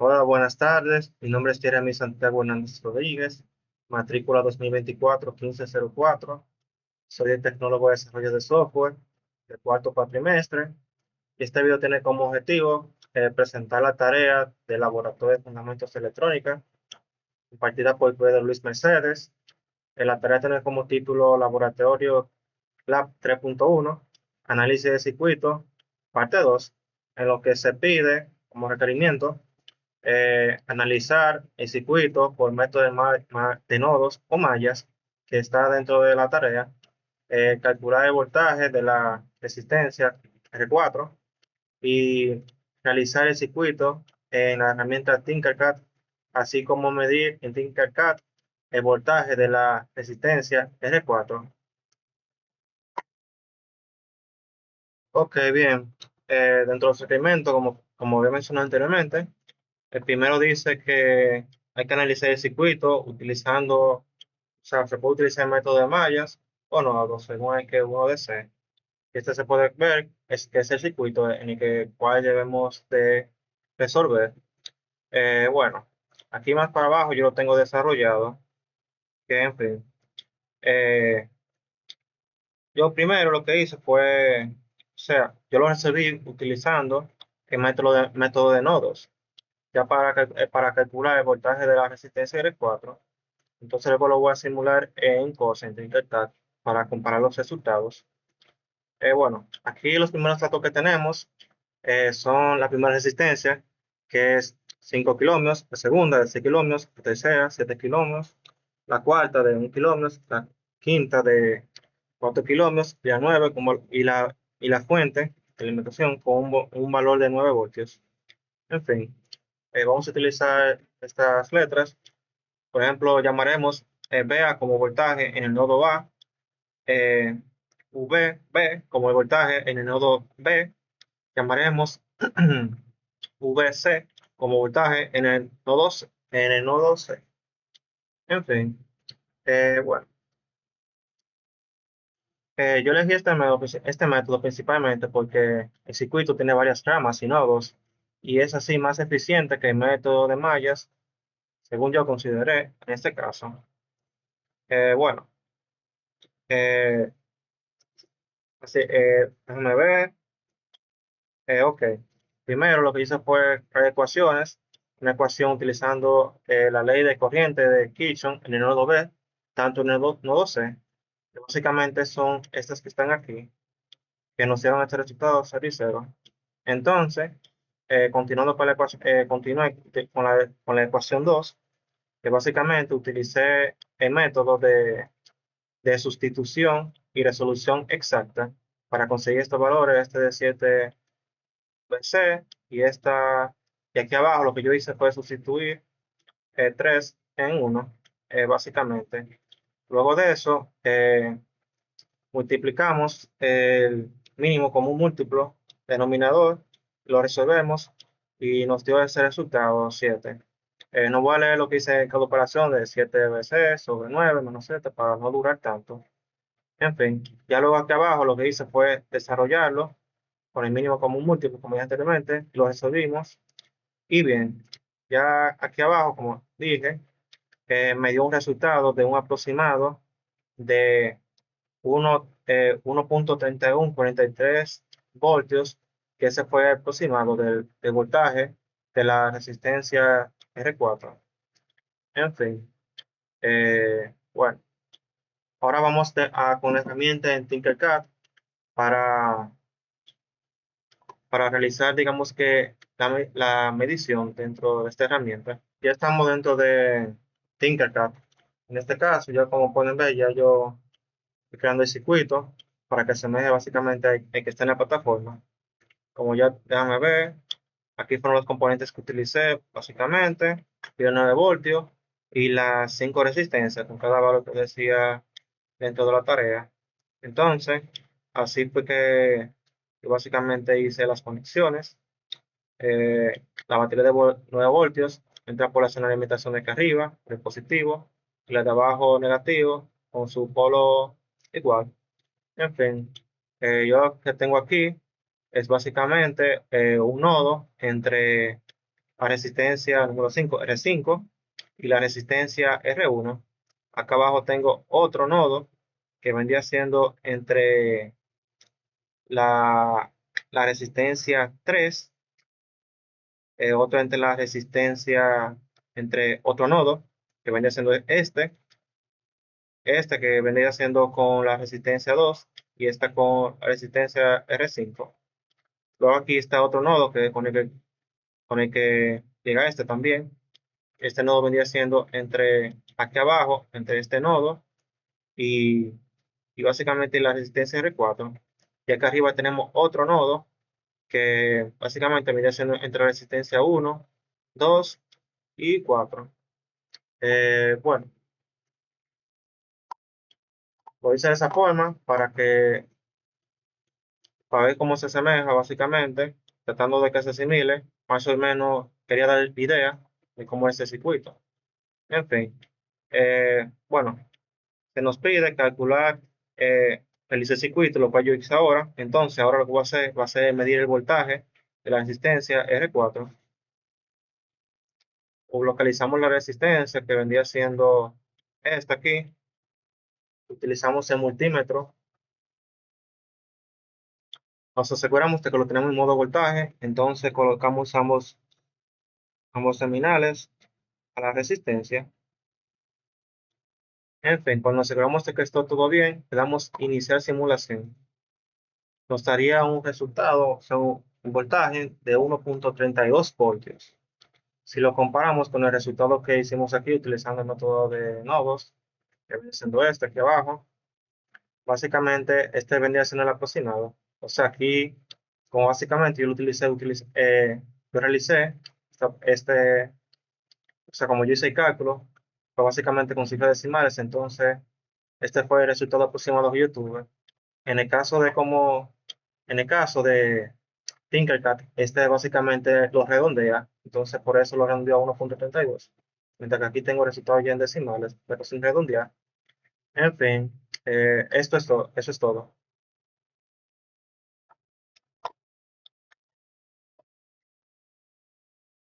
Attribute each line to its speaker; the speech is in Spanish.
Speaker 1: Hola, buenas tardes. Mi nombre es Jeremy Santiago Hernández Rodríguez, matrícula 2024-1504. Soy el tecnólogo de desarrollo de software de cuarto cuatrimestre. Y este video tiene como objetivo presentar la tarea del Laboratorio de Fundamentos de Electrónica, impartida por Pedro Luis Mercedes. La tarea tiene como título Laboratorio Lab 3.1, Análisis de Circuitos, parte 2, en lo que se pide como requerimiento analizar el circuito por método de nodos o mallas que está dentro de la tarea, calcular el voltaje de la resistencia R4 y realizar el circuito en la herramienta Tinkercad, así como medir en Tinkercad el voltaje de la resistencia R4. Ok, bien. Dentro del requerimiento, como había mencionado anteriormente, el primero dice que hay que analizar el circuito utilizando, o sea, se puede utilizar el método de mallas o no, según el que uno desee. Este se puede ver es que es el circuito en el que cual debemos de resolver. Bueno, aquí más para abajo yo lo tengo desarrollado, que en fin. eh, yo primero lo que hice fue, o sea, yo lo resolví utilizando el método de nodos, ya para calcular el voltaje de la resistencia R4. Entonces luego lo voy a simular en cosine de Intertat para comparar los resultados. Bueno, aquí los primeros datos que tenemos son la primera resistencia, que es 5 kilómetros, la segunda de 6 kilómetros, la tercera 7 kilómetros, la cuarta de 1 kilómetro, la quinta de 4 kilómetros, y la 9 y la fuente de alimentación con un valor de 9 voltios. En fin, vamos a utilizar estas letras. Por ejemplo, llamaremos VA como voltaje en el nodo A, eh, VB como el voltaje en el nodo B, llamaremos VC como voltaje en el nodo C. En fin, bueno, yo elegí este método principalmente porque el circuito tiene varias ramas y nodos y es así más eficiente que el método de mallas, según yo consideré en este caso. Bueno, eh, déjame ver. Ok. Primero lo que hice fue crear ecuaciones, una ecuación utilizando la ley de corriente de Kirchhoff en el nodo B, tanto en el nodo C, que básicamente son estas que están aquí, que nos dieron este resultado 0 y 0. Entonces, continuando con la ecuación, continué con la ecuación 2, que básicamente utilicé el método de sustitución y resolución exacta para conseguir estos valores, este de 7 C y aquí abajo lo que yo hice fue sustituir 3 en 1, básicamente. Luego de eso, multiplicamos el mínimo como un múltiplo denominador, lo resolvemos y nos dio ese resultado 7. No voy a leer lo que hice en cada operación de 7 sobre 9 menos 7 para no durar tanto. En fin, ya luego aquí abajo lo que hice fue desarrollarlo con el mínimo como un múltiplo, como ya anteriormente, lo resolvimos. Y bien, ya aquí abajo, como dije, me dio un resultado de un aproximado de 1.3143 voltios, que ese fue el aproximado del voltaje de la resistencia R4. En fin, bueno, ahora vamos con la herramienta en Tinkercad para para realizar, digamos que la medición dentro de esta herramienta. Ya estamos dentro de Tinkercad. En este caso, ya como pueden ver, ya yo estoy creando el circuito para que se me deje básicamente el que está en la plataforma. Como ya déjame ver, aquí fueron los componentes que utilicé básicamente, de 9 voltios y las 5 resistencias con cada valor que decía dentro de la tarea. Entonces, así fue que básicamente hice las conexiones. La batería de 9 voltios entra por la zona de alimentación de acá arriba, el positivo, y la de abajo negativo, con su polo igual. En fin, yo que tengo aquí es básicamente un nodo entre la resistencia número 5 R5, y la resistencia R1. Acá abajo tengo otro nodo que vendría siendo entre la, la resistencia 3, otro entre la resistencia, entre otro nodo que vendría siendo este que vendría siendo con la resistencia 2 y esta con la resistencia R5. Luego aquí está otro nodo con el que llega este también. Este nodo vendría siendo entre aquí abajo, entre este nodo y, y básicamente la resistencia R4. Y acá arriba tenemos otro nodo que básicamente vendría siendo entre la resistencia 1, 2 y 4. Bueno, lo hice de esa forma para ver cómo se asemeja básicamente, tratando de que se asimile. Más o menos quería dar idea de cómo es ese circuito. En fin, bueno, se nos pide calcular el circuito, lo cual yo hice ahora. Entonces, ahora lo que voy a hacer va a ser medir el voltaje de la resistencia R4. O localizamos la resistencia que vendría siendo esta aquí. Utilizamos el multímetro. Nos aseguramos de que lo tenemos en modo voltaje. Entonces, colocamos ambos terminales a la resistencia. En fin, cuando nos aseguramos de que está todo bien, le damos iniciar simulación. Nos daría un resultado, o sea, un voltaje de 1,32 voltios. Si lo comparamos con el resultado que hicimos aquí utilizando el método de nodos, que viene siendo este aquí abajo, básicamente este vendría siendo el aproximado. O sea, aquí, como básicamente yo lo yo realicé o sea, como yo hice el cálculo, fue básicamente con cifras decimales, entonces este fue el resultado aproximado que yo tuve. En el caso de como, en el caso de Tinkercad, este básicamente lo redondea, entonces por eso lo redondeó a 1,32. Mientras que aquí tengo resultados ya en decimales, pero sin redondear. En fin, eso es todo.